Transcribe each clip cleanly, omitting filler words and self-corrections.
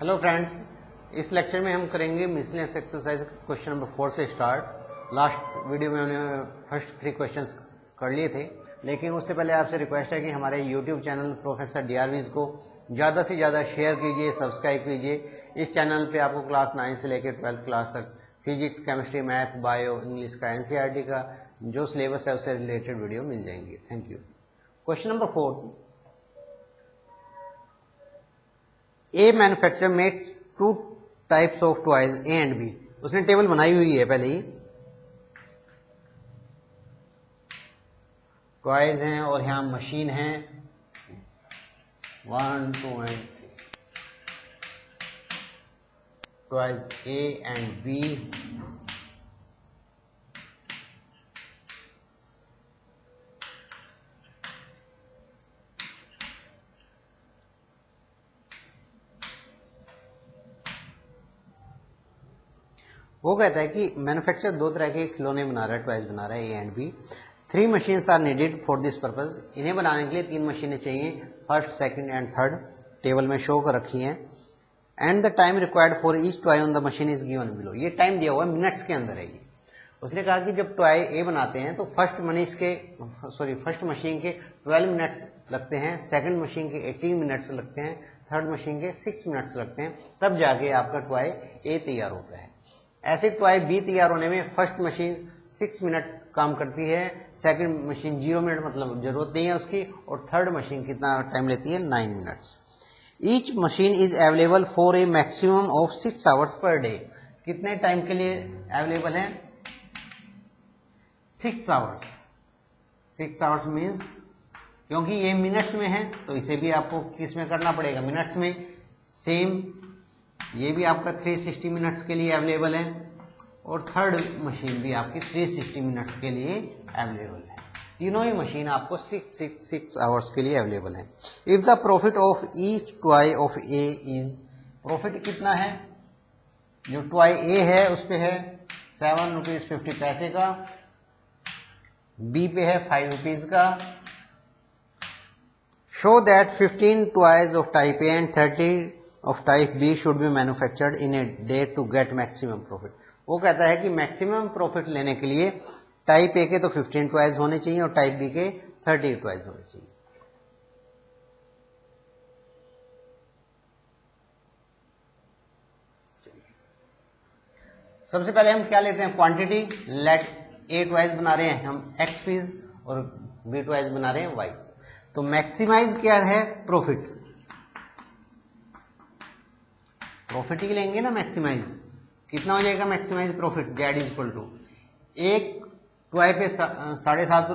Hello friends, इस lecture में हम करेंगे मिसलेनियस एक्सरसाइज क्वेश्चन नंबर 4 से स्टार्ट। लास्ट वीडियो में हमने फर्स्ट 3 क्वेश्चंस कर लिए थे, लेकिन उससे पहले आपसे रिक्वेस्ट है कि हमारे यूट्यूब चैनल प्रोफेसर DRVs को ज़्यादा से ज़्यादा शेयर कीजिए, सब्सक्राइब कीजिए। इस चैनल पे आपको क्लास 9 से लेकर 12th क्लास तक physics, chemistry, math, bio, English का, NCERT का जो सिलेबस है उससे रिलेटेड वीडियो मिल जाएंगे। Thank you. Question number 4, a manufacturer makes 2 types of toys A and B. उसने टेबल बनाई हुई है पहले ही, टॉयज हैं और यहां मशीन है 1, 2 and 3। Toys A and B वो कहता है कि मैन्युफैक्चर 2 तरह के खिलौने बना रहा है, टॉयज बना रहा है A and B. 3 machines are needed for this purpose. इन्हें बनाने के लिए 3 मशीनें चाहिए, first, second and third. Table में शो कर रखी हैं। And the time required for each toy on the machine is given below. ये टाइम दिया हुआ है, मिनट्स के अंदर है ये। उसने कहा कि जब टॉय ए बनाते हैं तो फर्स्ट मशीन के 12 मिनट्स लगते हैं, सेकंड मशीन के 18 मिनट्स लगते हैं, थर्ड मशीन के 6 मिनट्स लगते हैं, तब जाके आपका टॉय ए तैयार होता है। ऐसे टॉय बी तैयार होने में फर्स्ट मशीन 6 मिनट काम करती है, सेकंड मशीन 0 मिनट मतलब जरूरत नहीं है उसकी, और थर्ड मशीन कितना टाइम लेती है 9 minutes. Each machine is available for a maximum of 6 hours per day. कितने टाइम के लिए अवेलेबल है? 6 आवर्स। 6 आवर्स मीन्स, क्योंकि ये मिनट्स में है तो इसे भी आपको किस में करना पड़ेगा, मिनट्स में। सेम ये भी आपका 360 मिनट्स के लिए अवेलेबल है, और थर्ड मशीन भी आपकी 360 मिनट्स के लिए अवेलेबल है। तीनों ही मशीन आपको 6 आवर्स के लिए अवेलेबल है। If the profit of each toy of A is, profit कितना है? जो टॉय ए है उस पे है 7 रुपीज 50 पैसे का, बी पे है 5 रुपीज का। Show that 15 toys of type A and 30 of type B should be manufactured in a day to get maximum profit। वो कहता है कि मैक्सिमम प्रॉफिट लेने के लिए टाइप ए के तो 15 टॉयज होने चाहिए और टाइप बी के 30 टॉयज होने चाहिए। सबसे पहले हम क्या लेते हैं? क्वांटिटी। लेट ए टॉयज बना रहे हैं हम x पीस और बी टॉयज बना रहे हैं y। तो मैक्सिमाइज क्या है? प्रॉफिट। प्रॉफिट ही लेंगे ना मैक्सिमाइज। कितना हो जाएगा maximise profit? Z is equal to, एक टॉय पे 7.5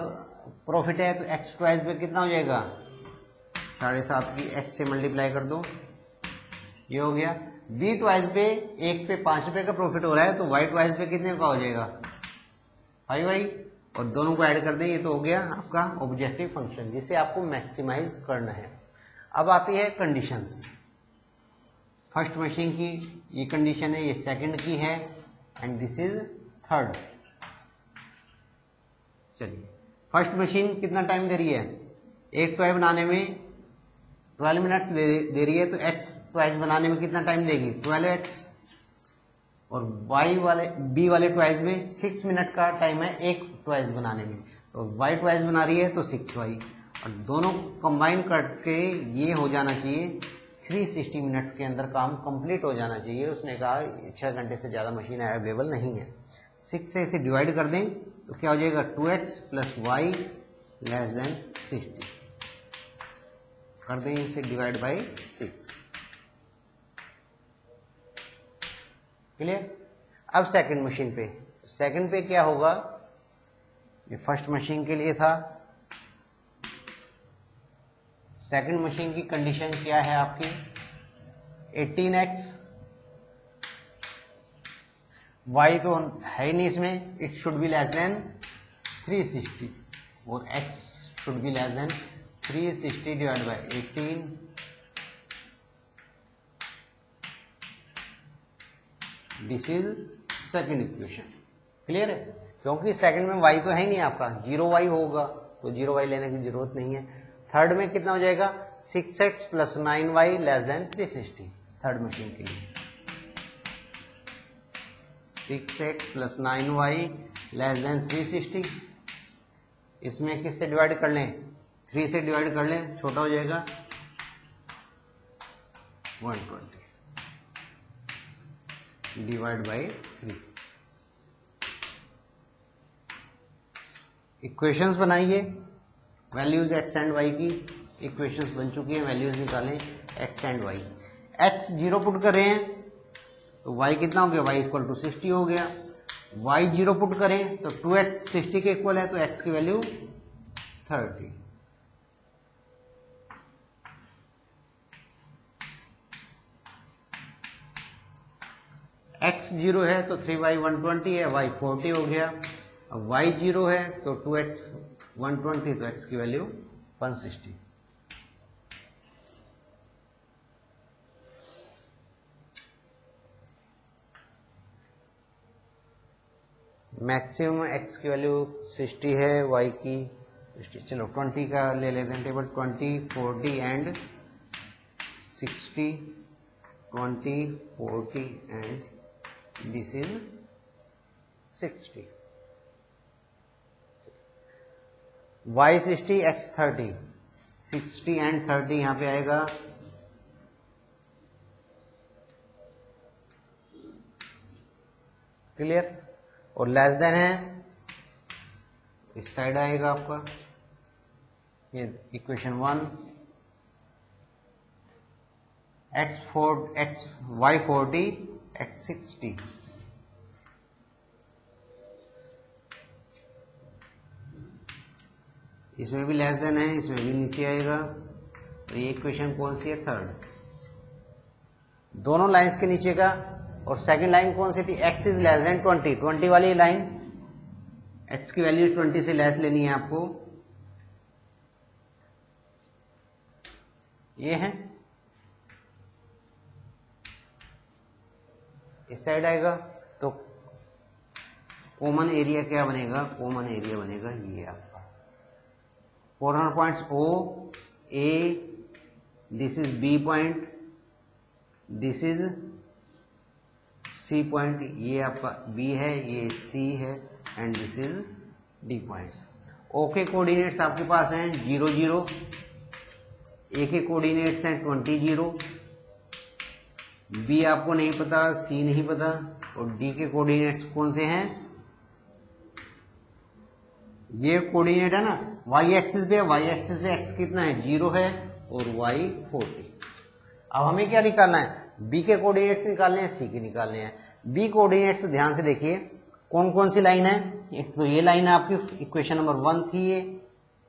प्रॉफिट है तो x टॉयज पे कितना हो जाएगा? 7.5 की x से मल्टीप्लाई कर दो, ये हो गया। B टॉयज पे एक पे 5 रुपए का प्रॉफिट हो रहा है तो y टॉयज पे कितने का हो जाएगा? 5y, और दोनों को ऐड कर दें, ये तो हो गया आपका ऑब्जेक्टिव फंक्शन जिसे आपको मैक्सिमाइज करना है। अब आती है कंडीशंस। फर्स्ट मशीन की ये कंडीशन है, ये सेकंड की है, एंड दिस इज थर्ड। चलिए, फर्स्ट मशीन कितना टाइम दे रही है? एक टॉय बनाने में 12 मिनट्स दे रही है, तो x टॉयज बनाने में कितना टाइम देगी? 12x। और बी वाले टॉयज में 6 मिनट का टाइम है एक टॉयज बनाने में, तो y टॉयज बना रही है तो 6y, और दोनों कंबाइन करके ये हो जाना चाहिए 360 मिनट्स के अंदर काम कंप्लीट हो जाना चाहिए। उसने कहा 6 घंटे से ज़्यादा मशीन अवेलेबल नहीं है। 6 से इसे डिवाइड कर दें तो क्या हो जाएगा? 2x plus y less than 60। कर दें इसे डिवाइड बाई 6। क्लियर? अब सेकंड मशीन पे, सेकंड पे क्या होगा? ये फर्स्ट मशीन के लिए था। सेकंड मशीन की कंडीशन क्या है आपकी? 18x, y तो है ही नहीं इसमें, it should be less than 360, और x should be less than 360 divide by 18। This is second equation. Clear है? क्योंकि सेकंड में y तो है ही नहीं आपका, 0y होगा, तो 0y लेने की जरूरत नहीं है। थर्ड में कितना हो जाएगा? 6x plus 9y less than 360। Third machine के लिए 6x + 9y < 360। इसमें किससे डिवाइड कर लें? 3 से डिवाइड कर लें, छोटा हो जाएगा 120 डिवाइड बाई 3। इक्वेशंस बनाइए, वैल्यूज x एंड y की इक्वेशंस बन चुकी हैं, वैल्यूज निकालें x and y। x 0 put कर रहे हैं तो y कितना हो गया? y = 60 हो गया। y 0 पुट करें तो 2x 60 के इक्वल है, तो x की वैल्यू 30। x 0 है तो 3y 120 है, y 40 हो गया। अब y 0 है तो 2x 120, तो x की वैल्यू 160। मैक्सिमम x की वैल्यू 60 है, y की 60। चलो 20 का ले लेते हैं table. 20, 40 and 60, 20, 40 and this is 60। y 60, x 30, 60 and 30 यहां पे आएगा। क्लियर? और लेस देन है, इस साइड आएगा आपका ये इक्वेशन 1। y 40, x 60। इसमें भी लेस देन है, इसमें भी नीचे आएगा। तो ये इक्वेशन कौन सी है? थर्ड। दोनों लाइंस के नीचे का। और सेकंड लाइन कौन सी थी? x is less then 20। 20 वाली लाइन, x की वैल्यू 20 से लेस लेनी है आपको। ये है, इस साइड आएगा तो कॉमन एरिया क्या बनेगा? कॉमन एरिया बनेगा ये आपका corner points O, A, this is B point, this is C point. ये आपका B है, ये C है and this is D points. O के कोऑर्डिनेट्स आपके पास हैं 0, 0। A के कोऑर्डिनेट्स हैं 20, 0। B आपको नहीं पता, C नहीं पता। और D के कोऑर्डिनेट्स कौन से हैं? ये कोऑर्डिनेट है ना, y एक्सिस पे है, y एक्सिस पे x कितना है? 0 है और y 40। अब हमें क्या निकालना है? B के कोऑर्डिनेट्स निकालने हैं, C के निकालने हैं। B कोऑर्डिनेट्स ध्यान से देखिए कौन कौन सी लाइन है। एक तो ये लाइन है आपकी, इक्वेशन नंबर 1 थी ये,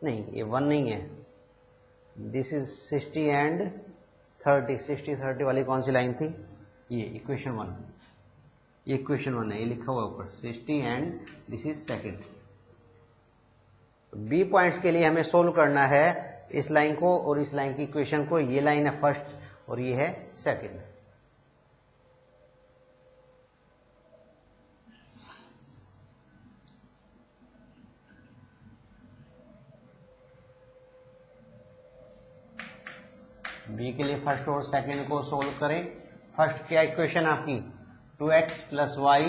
नहीं ये 1 नहीं है, दिस इज 60 एंड 30। 60, 30 वाली कौन सी लाइन थी? ये इक्वेशन 1। ये इक्वेशन 1 है, ये लिखा हुआ ऊपर 60 and this is second. B points के लिए हमें सोल्व करना है इस लाइन को और इस लाइन की इक्वेशन को। ये लाइन है फर्स्ट और ये है सेकंड। बी के लिए फर्स्ट और सेकंड को सोल्व करें। फर्स्ट क्या इक्वेशन आपकी? 2x + y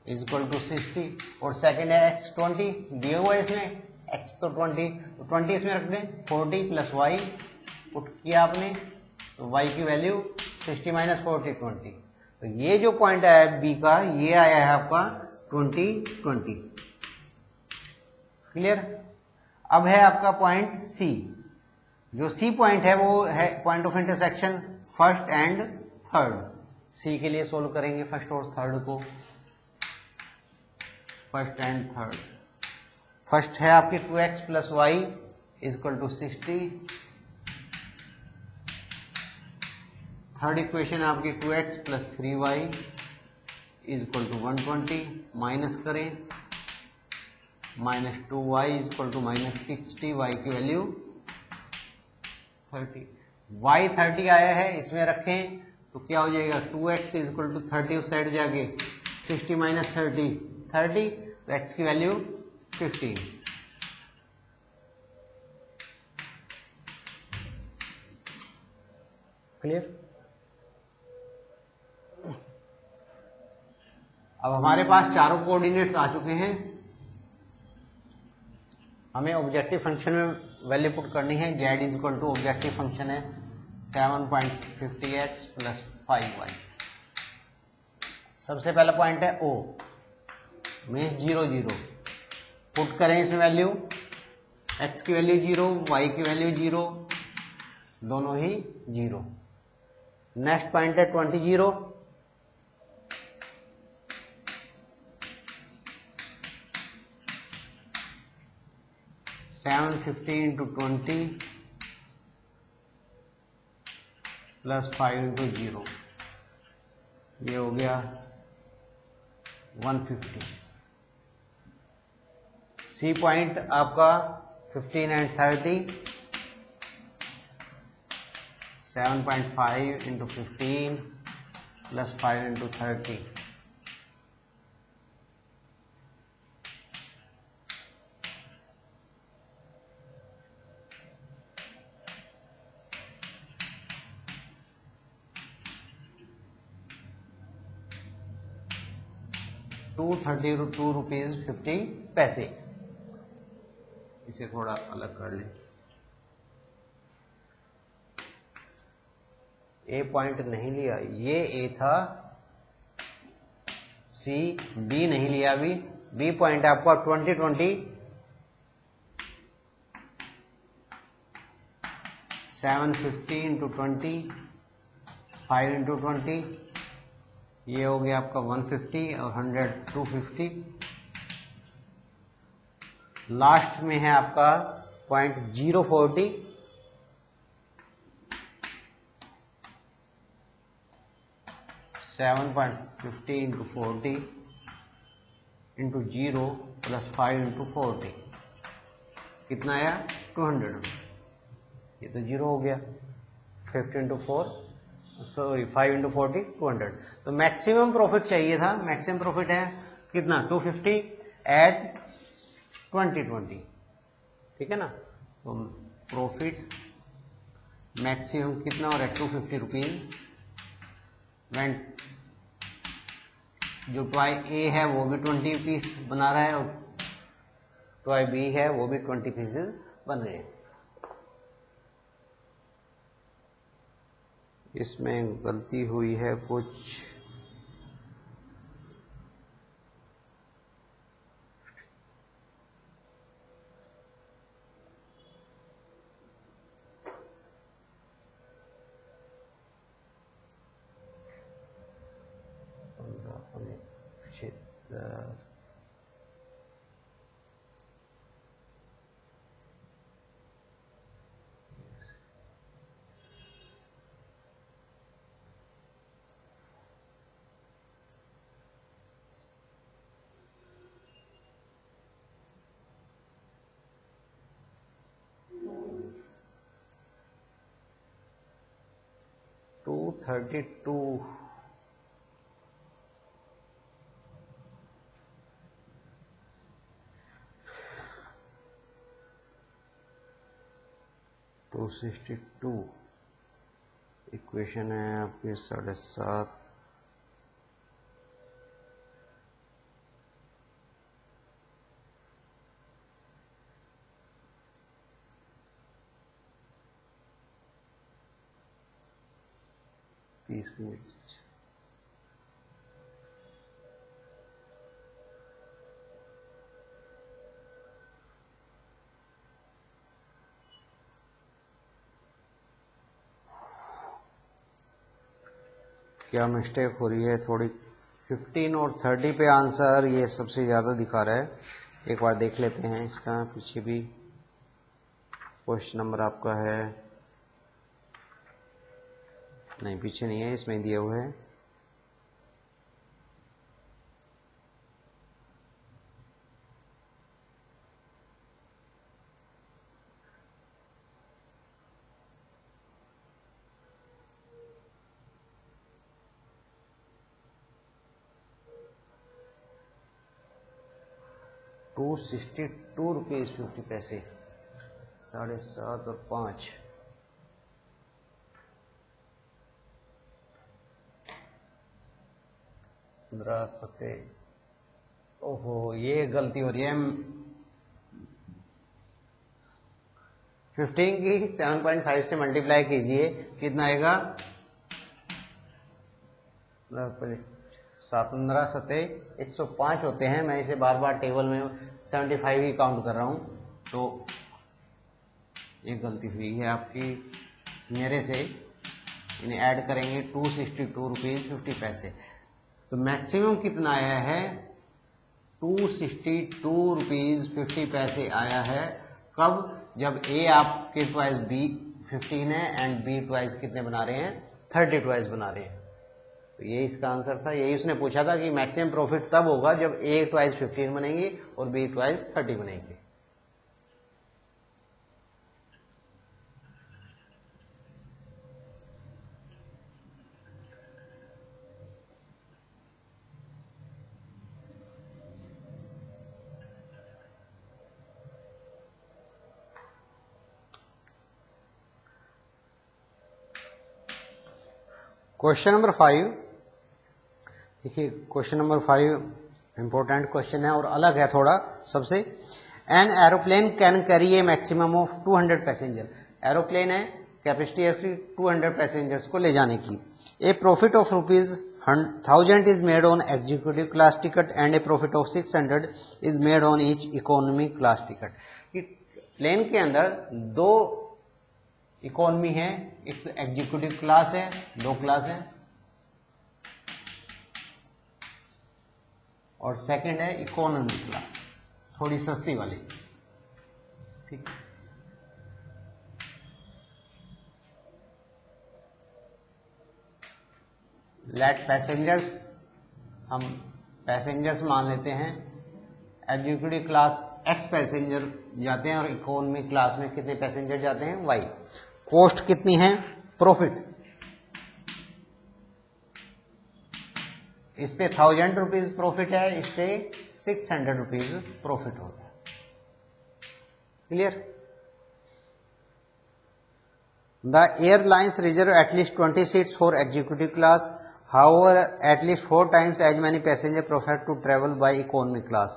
= 60 और सेकंड है x 20 दिया हुआ है इसमें, x तो 20, तो 20 इसमें रख दें। 40 + y पुट किया आपने तो y की वैल्यू 60 - 40 20। तो ये जो पॉइंट आया है b का, ये आया है आपका 20 20। क्लियर? अब है आपका पॉइंट c। जो c पॉइंट है वो है point of intersection first and third. c के लिए सोल्व करेंगे फर्स्ट और थर्ड को, फर्स्ट एंड थर्ड। फर्स्ट है आपकी 2x + y = 60। थर्ड इक्वेशन आपकी 2x + 3y = 120। माइनस करें, -2y = -60, y की वैल्यू 30। y 30 आया है, इसमें रखें तो क्या हो जाएगा? 2x = 30 उस साइड जाके 60 - 30 30, तो x की वैल्यू 15। क्लियर? अब हमारे पास चारों कोऑर्डिनेट्स आ चुके हैं, हमें ऑब्जेक्टिव फंक्शन में वैल्यू पुट करनी है। z is equal to objective function है 7.50x प्लस 5y। सबसे पहला पॉइंट है O मीन्स 0 0, पुट करें इसमें वैल्यू, x की वैल्यू 0, y की वैल्यू 0, दोनों ही 0। नेक्स्ट पॉइंट है 20 0, 750 इंटू 20 प्लस 5 इंटू 0, ये हो गया 150। सी पॉइंट आपका 15 एंड 30, 7.5 इंटू 15 प्लस 5 इंटू 30, ₹232.50। इसे थोड़ा अलग कर लें। ए पॉइंट नहीं लिया, ये ए था, सी बी नहीं लिया अभी। बी पॉइंट आपका 2020, 750 इंटू 20, 5 इंटू 20, ये हो गया आपका 150 और 100 250। लास्ट में है आपका point 040, 7.50 into 40 into 0 plus 5 into 40, कितना आया 200। ये तो 0 हो गया। 50 इंटू 4 सॉरी 5 इंटू 40 200। तो मैक्सिमम प्रॉफिट चाहिए था, मैक्सिमम प्रॉफिट है कितना 250 एट 2020, ठीक है ना। तो प्रॉफिट मैक्सिमम कितना हो रहा है 250 रुपीज। जो टॉय ए है वो भी 20 पीस बना रहा है और टॉय बी है वो भी 20 पीसेस बन रहे हैं। इसमें गलती हुई है कुछ, $232 262 इक्वेशन है आपकी 7.5। मिनट क्या मिस्टेक हो रही है थोड़ी। 15 और 30 पे आंसर ये सबसे ज़्यादा दिखा रहा है। एक बार देख लेते हैं इसका पीछे भी क्वेश्चन नंबर आपका है, नहीं पीछे नहीं है, इसमें दिए हुए हैं। ₹262.50, 7.5 और 5, 15 सत्ते, ओहो ये गलती हो रही है। 15 की 7.5 से मल्टीप्लाई कीजिए, कितना आएगा? 15 सत्ते 105 होते हैं। मैं इसे बार बार टेबल में 75 ही काउंट कर रहा हूं, तो ये गलती हुई है आपकी मेरे से। इन्हें ऐड करेंगे 262 रुपीज 50 पैसे। तो मैक्सिमम कितना आया है? 262 रुपीज 50 पैसे आया है। कब? जब ए आपके ट्वाइस बी 15 है एंड बी ट्वाइस कितने बना रहे हैं? 30 ट्वाइस बना रहे हैं। तो ये इसका आंसर था। यही उसने पूछा था कि मैक्सिमम प्रॉफिट तब होगा जब ए ट्वाइस 15 बनेगी और बी ट्वाइस 30 बनेगी। क्वेश्चन नंबर 5 देखिए, क्वेश्चन नंबर 5 इंपॉर्टेंट क्वेश्चन है और अलग है थोड़ा सबसे। An aeroplane can carry a maximum of 200 passenger. Aeroplane है, कैपेसिटी है 200 पैसेंजर्स को ले जाने की। A profit of ₹1000 is made on executive class ticket and a profit of 600 is made on each economy class ticket. Plane के अंदर दो economy है, एक एग्जीक्यूटिव क्लास है, दो क्लास है, और सेकंड है इकोनॉमी क्लास, थोड़ी सस्ती वाली। ठीक, लेट पैसेंजर्स, हम पैसेंजर्स मान लेते हैं। एग्जीक्यूटिव क्लास एक्स पैसेंजर जाते हैं और इकोनॉमी क्लास में कितने पैसेंजर जाते हैं? वाई। कॉस्ट कितनी है? प्रॉफिट इस पे 1000 रुपीज प्रॉफिट है, इस पे 600 रुपीज प्रॉफिट होगा। Clear? The airlines reserve at least 20 seats for executive class, however at least 4 times as many passenger prefer to travel by economy class.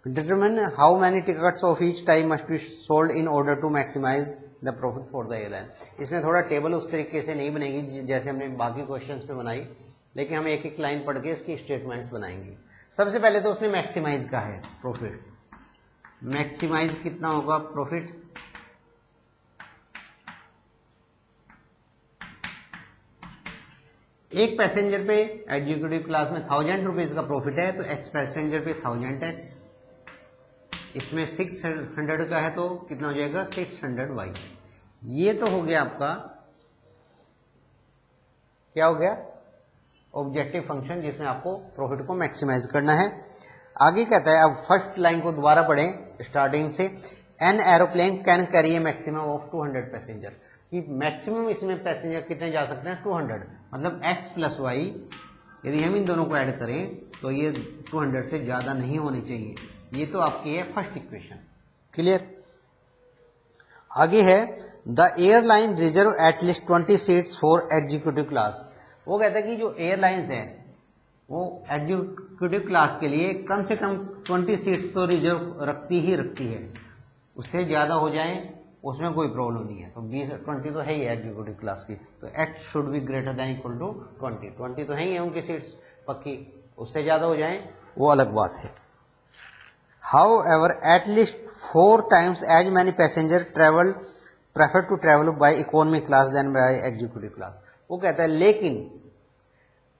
Determine how many tickets of each type must be sold in order to maximize the profit for the airline. इसमें थोड़ा table उस तरीके से नहीं बनेगी जैसे हमने बाकी क्वेश्चंस पे बनाई, लेकिन हम एक एक लाइन पढ़ के इसकी स्टेटमेंट्स बनाएंगे। सबसे पहले तो उसने मैक्सिमाइज का है प्रॉफिट। मैक्सिमाइज कितना होगा प्रॉफिट? एक पैसेंजर पे एग्जीक्यूटिव क्लास में 1000 रुपीज का प्रॉफिट है, तो एक्स पैसेंजर पे 1000x, इसमें 600 का है तो कितना हो जाएगा? 600y। ये तो हो गया आपका, क्या हो गया? ऑब्जेक्टिव फंक्शन, जिसमें आपको प्रॉफिट को मैक्सिमाइज करना है। आगे कहता है, अब फर्स्ट लाइन को दोबारा पढ़ें स्टार्टिंग से। N aeroplane can carry a maximum of 200 passenger. कि मैक्सिमम इसमें पैसेंजर कितने जा सकते हैं? 200। मतलब x प्लस वाई, यदि हम इन दोनों को ऐड करें तो ये 200 से ज्यादा नहीं होनी चाहिए। ये तो आपकी है फर्स्ट इक्वेशन। क्लियर? आगे है, the airline reserve at least 20 seats for executive class. वो कहता है कि जो एयरलाइंस है वो एग्जीक्यूटिव क्लास के लिए कम से कम 20 सीट्स तो रिजर्व रखती ही रखती है। उससे ज्यादा हो जाए उसमें कोई प्रॉब्लम नहीं है। तो 20 तो है ही एग्जीक्यूटिव क्लास की, तो x should be greater than equal to 20 तो है ही है उनकी सीट्स पक्की। उससे ज्यादा हो जाए वो अलग बात है। However at least 4 times as many passenger travel prefer to travel by economy class than by executive class. वो कहता है लेकिन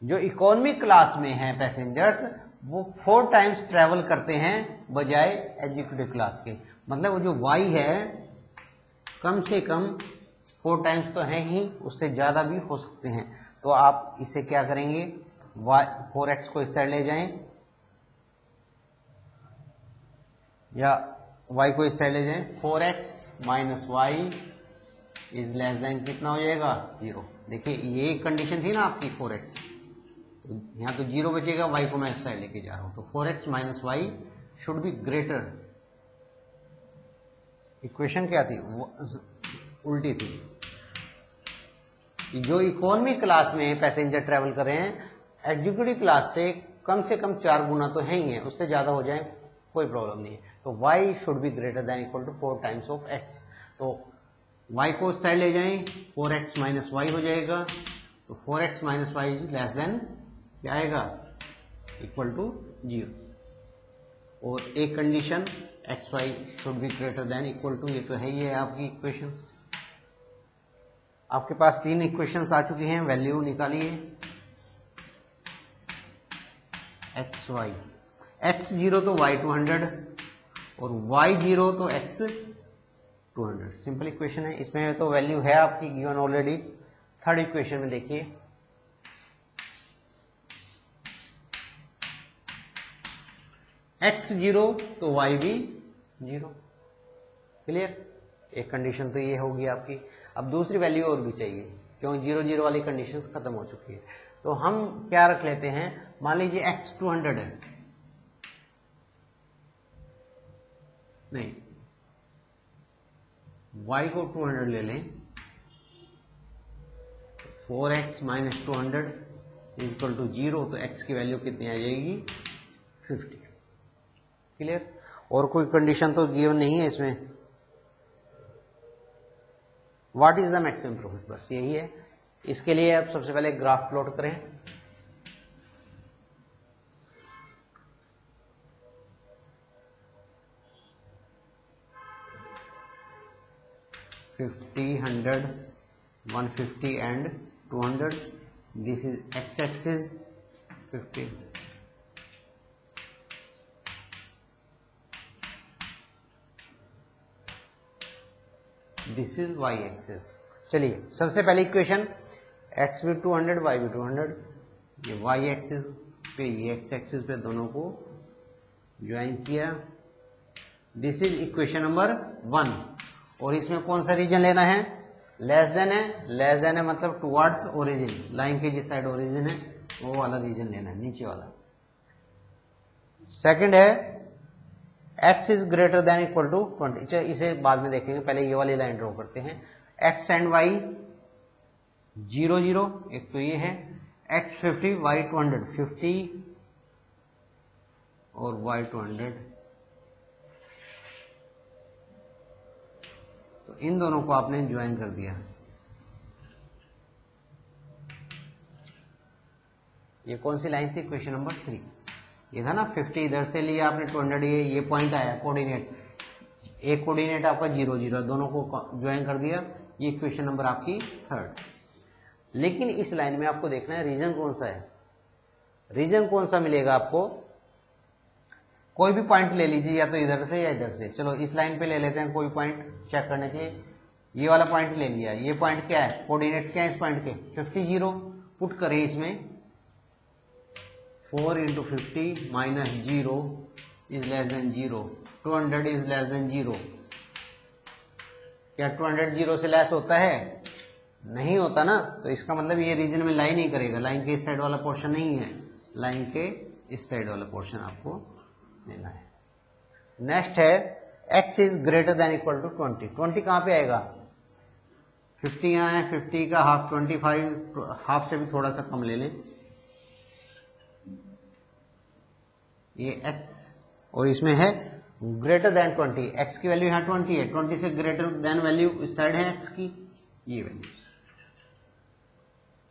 जो इकोनॉमी क्लास में है पैसेंजर्स वो 4 times ट्रेवल करते हैं बजाय एग्जीक्यूटिव क्लास के। मतलब वो जो y है कम से कम 4 times तो है ही, उससे ज्यादा भी हो सकते हैं। तो आप इसे क्या करेंगे? 4x को इस साइड ले जाएं या y को इस साइड ले जाएं। 4x minus Y is less than कितना हो जाएगा? 0। देखिए ये कंडीशन थी ना आपकी 4x, तो यहां तो 0 बचेगा, y को मैं इस साइड लेके जा रहा हूं। तो 4x minus Y should be greater. Equation क्या थी? उल्टी थी। जो इकोनॉमी क्लास में पैसेंजर ट्रेवल कर रहे हैं एग्जीक्यूटिव क्लास से कम 4 गुना तो है ही है, उससे ज्यादा हो जाए कोई प्रॉब्लम नहीं है। तो y should be greater than equal to 4 times of x। तो y को उस साइड ले जाएं, 4x माइनस वाई हो जाएगा। तो 4x minus Y less then क्या आएगा, इक्वल टू 0। और एक condition X Y should be greater than equal to, ये तो है ही है आपकी इक्वेशन। आपके पास 3 इक्वेशंस आ चुकी हैं, वैल्यू निकालिए। एक्स वाई, एक्स 0 तो y 200 और y 0 तो x 200। सिंपल इक्वेशन है। इसमें तो वैल्यू है आपकी गिवन ऑलरेडी। थर्ड इक्वेशन में देखिए, x 0 तो y भी 0। क्लियर? एक कंडीशन तो ये होगी आपकी। अब दूसरी वैल्यू और भी चाहिए, क्योंकि 0 0 वाली कंडीशंस खत्म हो चुकी है। तो हम क्या रख लेते हैं, मान लीजिए x 200 है, नहीं y को 200 ले लें। 4x minus 200 is equal to 0। तो x की वैल्यू कितनी आ जाएगी, 50। क्लियर? और कोई कंडीशन तो गिवन नहीं है इसमें। What is the maximum profit, बस यही है। इसके लिए आप सबसे पहले ग्राफ प्लॉट करें। $50, $100, $150 and $200। This is x-axis 50, this is y-axis। चलिए सबसे पहली इक्वेशन, x भी 200 y भी 200, ये y-axis पे ये x-axis पे दोनों को ज्वाइन किया। This is equation number 1। और इसमें कौन सा रीजन लेना है, लेस देन है। लेस देन है मतलब टुवर्ड्स ओरिजिन, लाइन के जिस साइड ओरिजिन है वो वाला रीजन लेना है, नीचे वाला। सेकंड है x is greater than equal to 20। इसे बाद में देखेंगे, पहले ये वाली लाइन ड्रॉ करते हैं। x एंड y 0 0, एक तो ये है। x 50 y 200, 50 और y 200। तो इन दोनों को आपने ज्वाइन कर दिया। ये कौन सी लाइन थी, क्वेश्चन नंबर 3। ये था ना 50 इधर से लिया आपने, 200 ये पॉइंट आया कोऑर्डिनेट। एक कोऑर्डिनेट आपका 0 0, दोनों को ज्वाइन कर दिया। ये क्वेश्चन नंबर आपकी 3rd। लेकिन इस लाइन में आपको देखना है रीजन कौन सा है। रीजन कौन सा मिलेगा आपको, कोई भी पॉइंट ले लीजिए, या तो इधर से या इधर से। चलो इस लाइन पे ले लेते हैं कोई पॉइंट चेक करने के। ये वाला पॉइंट ले लिया। ये पॉइंट क्या है, कोऑर्डिनेट्स क्या है इस पॉइंट के, 50 0। पुट करें इसमें 4 × 50 minus 0 is less then 0, 200 is less then 0। क्या 200 0 से लेस होता है, नहीं होता ना। तो इसका मतलब ये रीजन में लाई नहीं करेगा। लाइन के इस साइड वाला पोर्शन नहीं है, लाइन के इस साइड वाला पोर्शन आपको लेना है। नेक्स्ट है x is greater than equal to 20। 20 कहां पे आएगा, 50 यहां है, 50 का हाफ 25, हाफ से भी थोड़ा सा कम ले लें। ये x और इसमें है ग्रेटर देन 20। x की वैल्यू यहां 20 है, 20 से ग्रेटर देन वैल्यू इस साइड है x की, ये वैल्यू।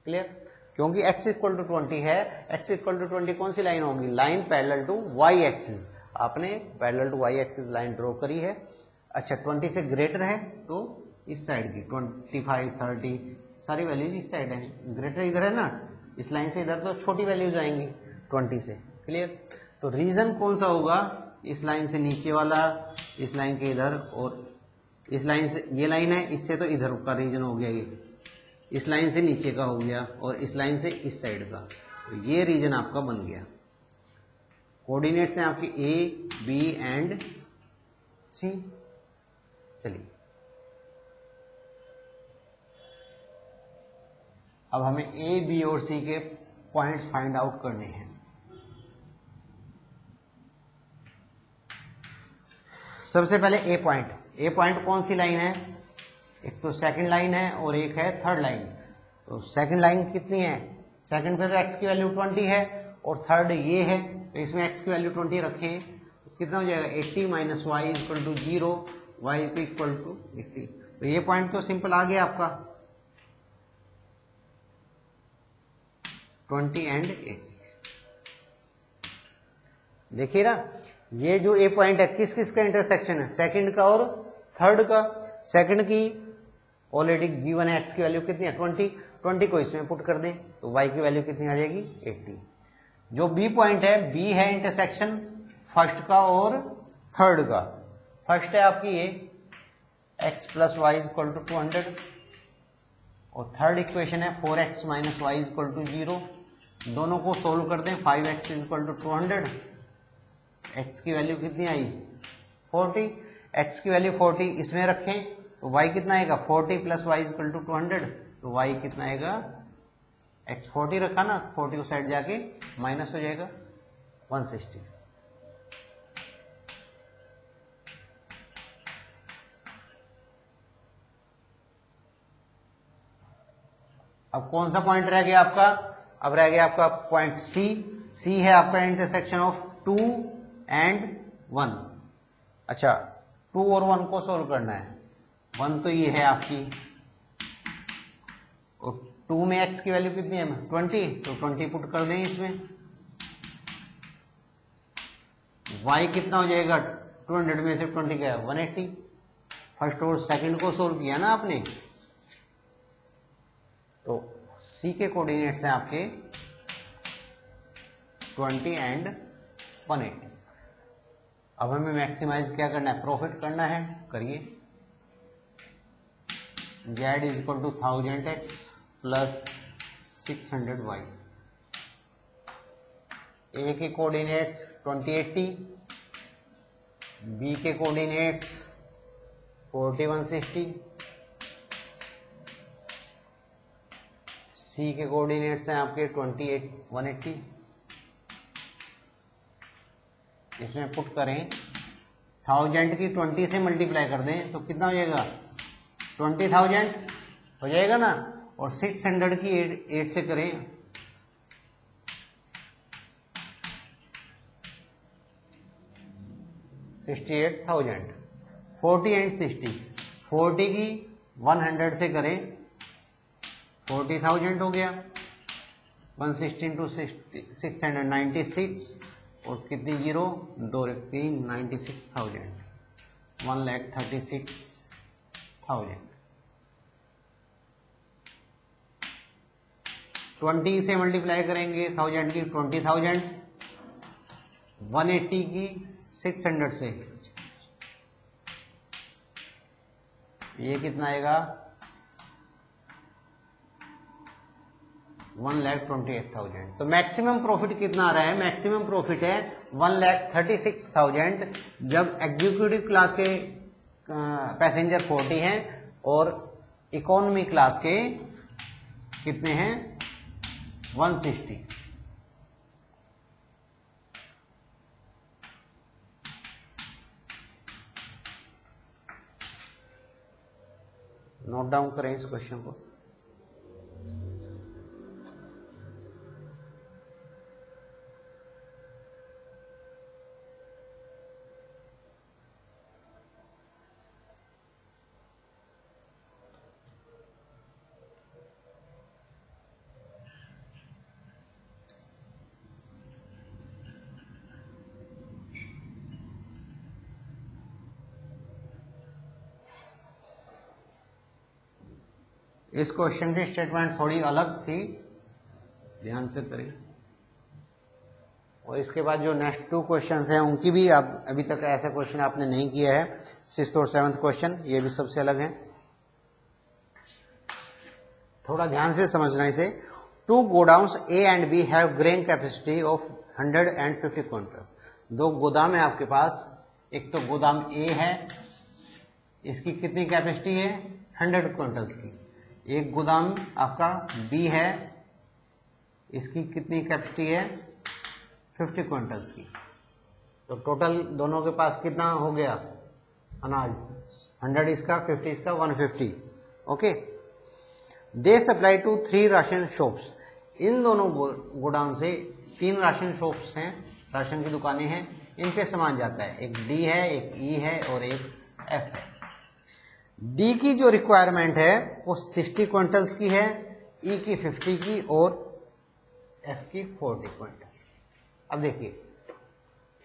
क्लियर? क्योंकि x इक्वल टू 20 है, x इक्वल टू 20 कौन सी लाइन होगी, line parallel to y axis. आपने parallel to y axis line draw करी है। अच्छा 20 से ग्रेटर है तो इस साइड की 25 30 सारी वैल्यूज इस साइड है। ग्रेटर इधर है ना, इस लाइन से इधर तो छोटी वैल्यूज आएंगी 20 से। क्लियर? तो रीजन कौन सा होगा, इस लाइन से नीचे वाला, इस लाइन के इधर, और इस लाइन से ये लाइन है, इससे तो इधर का रीजन हो गया, ये इस लाइन से नीचे का हो गया, और इस लाइन से इस साइड का। तो ये रीजन आपका बन गया। कोऑर्डिनेट्स हैं आपके A, B एंड C। चलिए अब हमें A, B और C के पॉइंट्स फाइंड आउट करने हैं। सबसे पहले A पॉइंट। A पॉइंट कौन सी लाइन है, एक तो सेकंड लाइन है और एक है थर्ड लाइन। तो सेकंड लाइन कितनी है, सेकंड पे तो x की वैल्यू 20 है और थर्ड ये है, तो इसमें x की वैल्यू 20 रखें तो कितना हो जाएगा 80 minus Y equal to 0, Y equal to 80। तो ये पॉइंट तो सिंपल आ गया आपका 20 एंड 80। देखिए ना, ये जो ए पॉइंट है किस किस का इंटरसेक्शन है, सेकंड का और थर्ड का। सेकंड की ऑलरेडी गिवन है, x की वैल्यू कितनी है 20 को इसमें पुट कर दें तो y की वैल्यू कितनी आ जाएगी 80। जो बी पॉइंट है, बी है इंटरसेक्शन फर्स्ट का और थर्ड का। फर्स्ट है आपकी ये x plus Y equal to 200 और थर्ड इक्वेशन है 4x minus Y equal to 0। दोनों को सोल्व कर दें, 5x इक्वल टू 200, x की वैल्यू कितनी आई 40, x की वैल्यू 40 इसमें रखें तो y कितना आएगा 40 प्लस वाई इक्वल टू 200, तो y कितना आएगा, x 40 रखा ना, 40 को साइड जाके माइनस हो जाएगा 160। अब कौन सा पॉइंट रह गया आपका, अब रह गया आपका पॉइंट सी। सी है आपका इंटरसेक्शन ऑफ 2 एंड 1। अच्छा, 2 और 1 को सोल्व करना है। 1 तो ये है आपकी और 2 में x की वैल्यू कितनी है 20, तो 20 पुट कर दें इसमें। y कितना हो जाएगा 200 में से 20 गया 180। फर्स्ट और सेकंड को सोल्व किया ना आपने, तो c के कोऑर्डिनेट्स हैं आपके 20 एंड 180। अब हमें मैक्सिमाइज क्या करना है, प्रॉफिट करना है, करिए। z is equal to 1000x plus 600y। a के कोऑर्डिनेट्स 2080, b के कोऑर्डिनेट्स 4160, c के कोऑर्डिनेट्स हैं आपके 180। इसमें पुट करें 1000 की 20 से मल्टीप्लाई कर दें तो कितना हो जाएगा 20,000 हो जाएगा ना, और 600 की 8 से करें 68,000। 40 एंड 60, 40 की 100 से करें 40,000 हो गया, 160 इंटू 696 और कितनी जीरो 2 3 96,000, 1,36,000। 20 से मल्टीप्लाई करेंगे 1000 की 20,000, 180 की 600 से, ये कितना आएगा 1,28,000। तो मैक्सिमम प्रॉफिट कितना आ रहा है, मैक्सिमम प्रॉफिट है 1,36,000 जब एग्जीक्यूटिव क्लास के पैसेंजर 40 हैं और इकोनॉमी क्लास के कितने हैं 160। नोट डाउन करें इस क्वेश्चन को। इस क्वेश्चन की स्टेटमेंट थोड़ी अलग थी, ध्यान से करें। और इसके बाद जो नेक्स्ट 2 क्वेश्चंस हैं उनकी भी आप अभी तक ऐसा क्वेश्चन आपने नहीं किया है, 6th और 7th क्वेश्चन, ये भी सबसे अलग है। थोड़ा ध्यान से समझना इसे। 2 godowns A and B have grain capacity of 150 quintals. 2 गोदाम है आपके पास, एक तो गोदाम A है, इसकी कितनी कैपेसिटी है 100 क्विंटल्स की। एक गोदाम आपका B है, इसकी कितनी कैपेसिटी है 50 क्विंटल्स की। तो टोटल दोनों के पास कितना हो गया अनाज, 100 इसका 50 इसका 150। Okay, they supply to 3 ration shops. इन दोनों गोडाउन से 3 राशन शॉप्स हैं, राशन की दुकानें हैं, इन पे सामान जाता है। एक डी है, एक ई है और एक एफ है। डी की जो रिक्वायरमेंट है वो 60 क्विंटल्स की है, ई की 50 की और एफ की 40 क्विंटल्स की। अब देखिए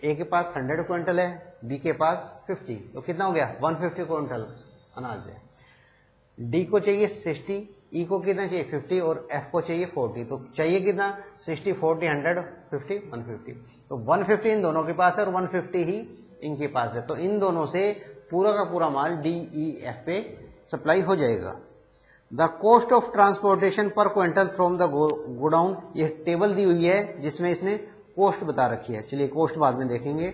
ए के पास 100 क्विंटल है, बी के पास 50, तो कितना हो गया 150 क्विंटल अनाज है। डी को चाहिए 60, ई को कितना चाहिए 50 और एफ को चाहिए 40, तो चाहिए कितना 60 40 100 50 150, तो 150 इन दोनों के पास है और 150 ही इनके पास है। तो इन दोनों से पूरा का पूरा माल डी ई एफ पे सप्लाई हो जाएगा। द कॉस्ट ऑफ ट्रांसपोर्टेशन पर क्विंटल फ्रॉम द गोडाउन, ये टेबल दी हुई है जिसमें इसने कॉस्ट बता रखी है। चलिए कॉस्ट बाद में देखेंगे।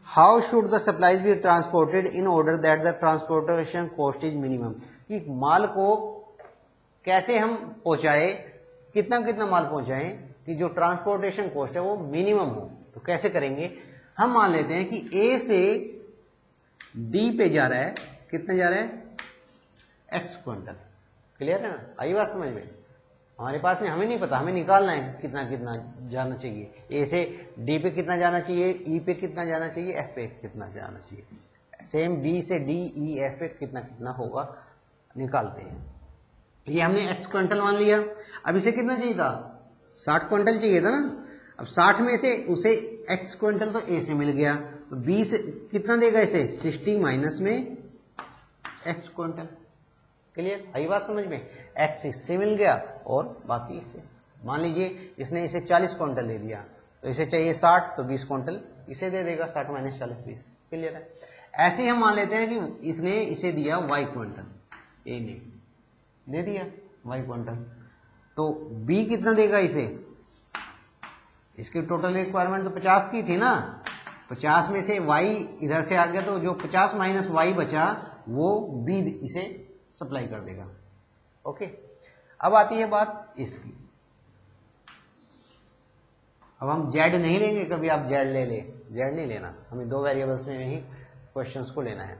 How should the supplies be transported in order that the transportation cost is minimum, कि माल को कैसे हम पहुंचाए, कितना कितना माल पहुंचाएं कि जो ट्रांसपोर्टेशन कॉस्ट है वो मिनिमम हो। तो कैसे करेंगे, हम मान लेते हैं कि ए से डी पे जा रहा है, कितना जा रहा है एक्स क्विंटल। क्लियर है ना, आई बात समझ में। हमारे पास नहीं, हमें नहीं पता, हमें निकालना है कितना कितना जाना चाहिए। ए से डी पे कितना जाना चाहिए, ई पे कितना जाना चाहिए, एफ पे कितना जाना चाहिए। सेम बी से डी ई एफ पे कितना कितना होगा निकालते हैं। ये हमने एक्स क्विंटल मान लिया। अब इसे कितना चाहिए था 60 क्विंटल चाहिए था ना। अब 60 में से उसे एक्स क्विंटल तो ए से मिल गया, तो बी से कितना देगा इसे 60 माइनस में एक्स क्विंटल। क्लियर, आई बात समझ में। एक्स इससे मिल गया और बाकी इससे। मान लीजिए इसने इसे 40 क्विंटल दे दिया, तो इसे चाहिए 60, तो 20 क्विंटल इसे दे देगा, 60 माइनस 40 20। क्लियर है। ऐसे ही हम मान लेते हैं कि इसने इसे दिया वाई क्विंटल, ए ने दे दिया वाई क्विंटल, तो बी कितना देगा इसे, इसकी टोटल रिक्वायरमेंट तो 50 की थी ना, 50 में से वाई इधर से आ गया, तो जो 50 माइनस वाई बचा वो बी इसे सप्लाई कर देगा। ओके, अब आती है बात इसकी। अब हम जेड नहीं लेंगे, कभी आप जेड ले ले, जेड नहीं लेना, हमें 2 वेरिएबल्स में ही क्वेश्चंस को लेना है।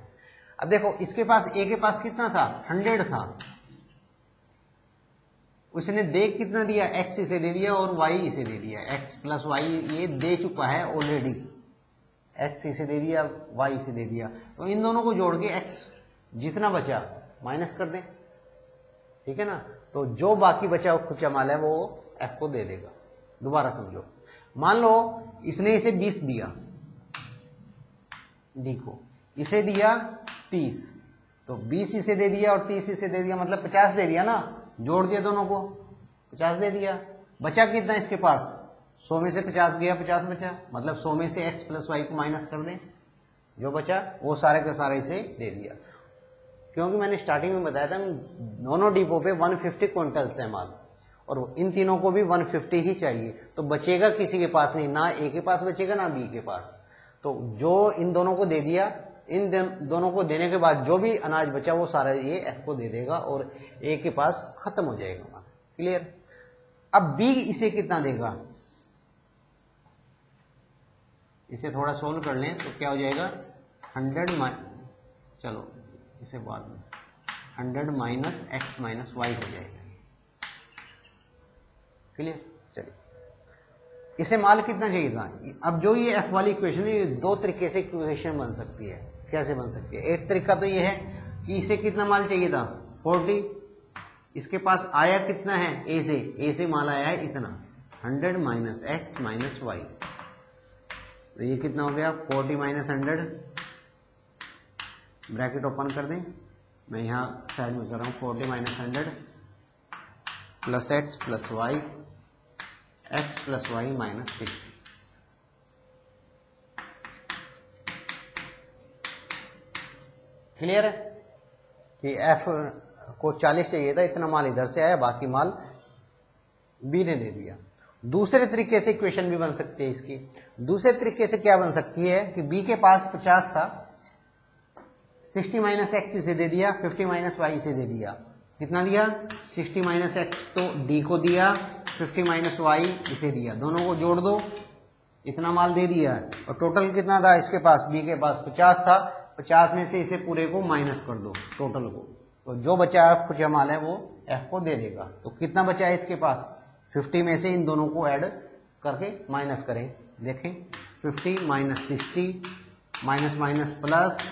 अब देखो इसके पास, ए के पास कितना था 100 था, उसने दे कितना दिया, एक्स इसे दे दिया और वाई इसे दे दिया, एक्स प्लस वाई ये दे चुका है ऑलरेडी, एक्स इसे दे दिया वाई इसे दे दिया, तो इन दोनों को जोड़ के एक्स जितना बचा माइनस कर दें, ठीक है ना। तो जो बाकी बचा खुचा माल है वो एफ को दे देगा। दोबारा समझो, मान लो इसने इसे 20 दिया, डी को इसे दिया 30, तो 20 इसे दे दिया और 30 इसे दे दिया, मतलब 50 दे दिया ना, जोड़ दिया दोनों को 50 दे दिया। बचा कितना इसके पास, 100 में से 50 गया 50 बचा, मतलब 100 में से एक्स प्लस वाई को माइनस कर दें, जो बचा वो सारे का सारा इसे दे दिया। क्योंकि मैंने स्टार्टिंग में बताया था दोनों डिपो पे 150 क्विंटल्स है माल, और इन तीनों को भी 150 ही चाहिए, तो बचेगा किसी के पास नहीं, ना ए के पास बचेगा ना बी के पास। तो जो इन दोनों को दे दिया, इन दोनों को देने के बाद जो भी अनाज बचा वो सारा ये एफ को दे देगा और ए के पास खत्म हो जाएगा माल। क्लियर। अब बी इसे कितना देगा, इसे थोड़ा सोल्व कर लें तो क्या हो जाएगा 100 चलो इसे बाद में 100 माइनस एक्स माइनस वाई हो जाएगा। क्लियर। चलिए इसे माल कितना चाहिए था। अब जो ये एफ वाली इक्वेशन है, ये 2 तरीके से इक्वेशन बन सकती है। कैसे बन सकती है, एक तरीका तो ये है कि इसे कितना माल चाहिए था 40, इसके पास आया कितना है ए से माल आया है इतना 100 माइनस एक्स माइनस वाई, तो ये कितना हो गया 40 माइनस 100, ब्रैकेट ओपन कर दें, मैं यहां साइड में कर रहा हूं 40 minus 100 plus X plus Y, X plus Y minus 60। Clear है कि एफ को 40 चाहिए था, इतना माल इधर से आया, बाकी माल बी ने दे दिया। दूसरे तरीके से इक्वेशन भी बन सकती है इसकी। दूसरे तरीके से क्या बन सकती है कि बी के पास 50 था, 60 माइनस एक्स इसे दे दिया, 50 माइनस वाई इसे दे दिया, कितना दिया 60 माइनस एक्स तो डी को दिया, 50 माइनस वाई इसे दिया, दोनों को जोड़ दो, इतना माल दे दिया। और टोटल कितना था इसके पास, बी के पास 50 था, 50 में से इसे पूरे को माइनस कर दो टोटल को, तो जो बचा कुछ माल है वो एफ को दे देगा। तो कितना बचा है इसके पास 50 में से इन दोनों को ऐड करके माइनस करें, देखें 50 minus 60 minus minus plus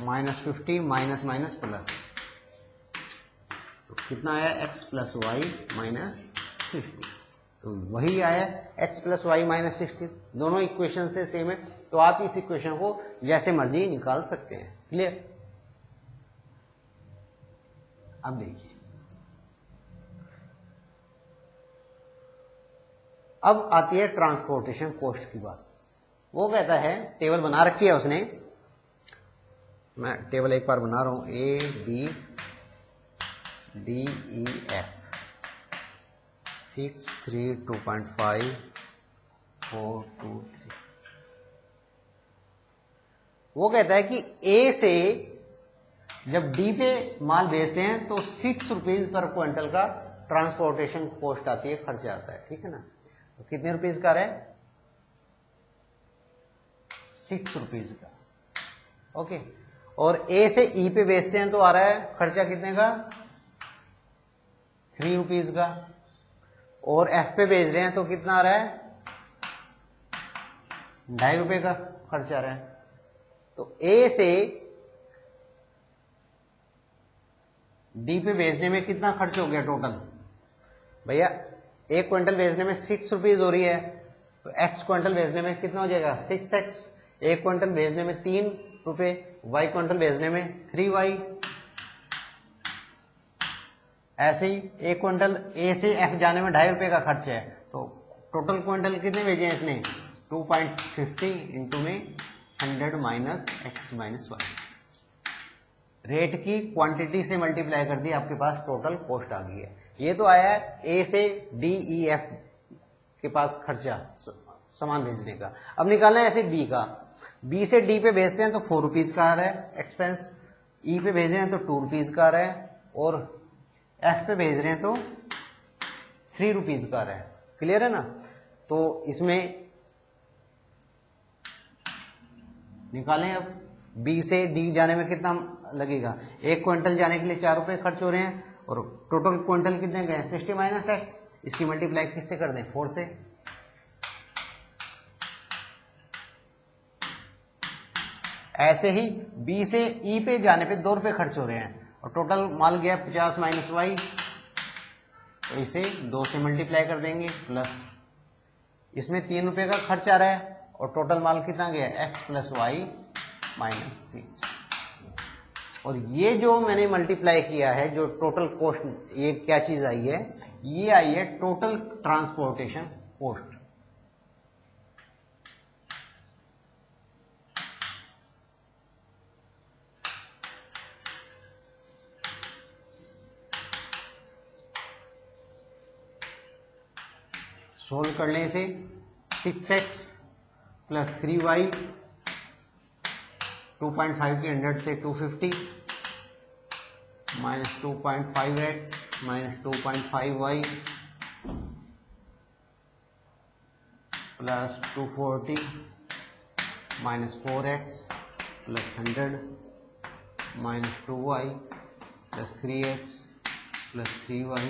minus 50 minus minus plus, तो कितना आया x प्लस वाई माइनस 60, तो वही आया x प्लस वाई माइनस 60। दोनों इक्वेशन से सेम है, तो आप इस इक्वेशन को जैसे मर्जी निकाल सकते हैं। क्लियर? अब देखिए, अब आती है ट्रांसपोर्टेशन कॉस्ट की बात। वो कहता है, टेबल बना रखी है उसने, मैं टेबल एक बार बना रहा हूं, A B D E F 6 3 2.5 4 2 3। वो कहता है कि A से जब D पे माल बेचते हैं तो 6 रुपीज पर क्विंटल का ट्रांसपोर्टेशन कॉस्ट आती है, खर्च आता है, ठीक है ना। तो कितने रुपीज का है? 6 रुपीज का, ओके। और A से E पे बेचते हैं तो आ रहा है खर्चा कितने का? 3 रुपीज का। और F पे बेच रहे हैं तो कितना आ रहा है? 2.5 रुपए का खर्च आ रहा है। तो A से D पे बेचने में कितना खर्च हो गया टोटल? भैया 1 क्विंटल बेचने में 6 रुपीज हो रही है, तो X क्विंटल बेचने में कितना हो जाएगा? 6x। 1 क्विंटल बेचने में 3 रुपए, Y क्विंटल बेचने में 3y। ऐसे ही 1 क्विंटल A से F जाने में 2.5 रुपए का खर्च है, तो टोटल क्विंटल कितने भेजे हैं इसने? 2.50 इंटू में 100 minus x minus Y. Rate की क्वांटिटी से मल्टीप्लाई कर दी, आपके पास टोटल कॉस्ट आ गई है। ये तो आया है A से D E F के पास खर्चा सामान भेजने का। अब निकालना है ऐसे B का। B से D पे भेजते हैं तो 4 रुपीज का आ रहा है एक्सपेंस, E पे भेज रहे हैं तो 2 रुपीज का आ रहा है, और F पे भेज रहे हैं तो 3 रुपीज का आ रहा है। क्लियर है ना? तो इसमें निकालें अब, B से D जाने में कितना लगेगा? 1 क्विंटल जाने के लिए 4 रुपए खर्च हो रहे हैं, और टोटल क्विंटल कितने गए? 60 माइनस एक्स। इसकी मल्टीप्लाई किससे कर दें? 4 से। ऐसे ही B से E पे जाने पे 2 रुपए खर्च हो रहे हैं, और टोटल माल गया 50 माइनस वाई, तो इसे 2 से मल्टीप्लाई कर देंगे, प्लस इसमें 3 रुपए का खर्च आ रहा है, और टोटल माल कितना गया? x plus Y minus 6। और ये जो मैंने मल्टीप्लाई किया है, जो टोटल कॉस्ट, ये क्या चीज आई है? ये आई है टोटल ट्रांसपोर्टेशन कॉस्ट। सोल्व करने से 6x प्लस 3y 2.5 की 100 से 250 minus 2.5x minus 2.5y plus 240 minus 4x plus 100 minus 2y plus 3x plus 3y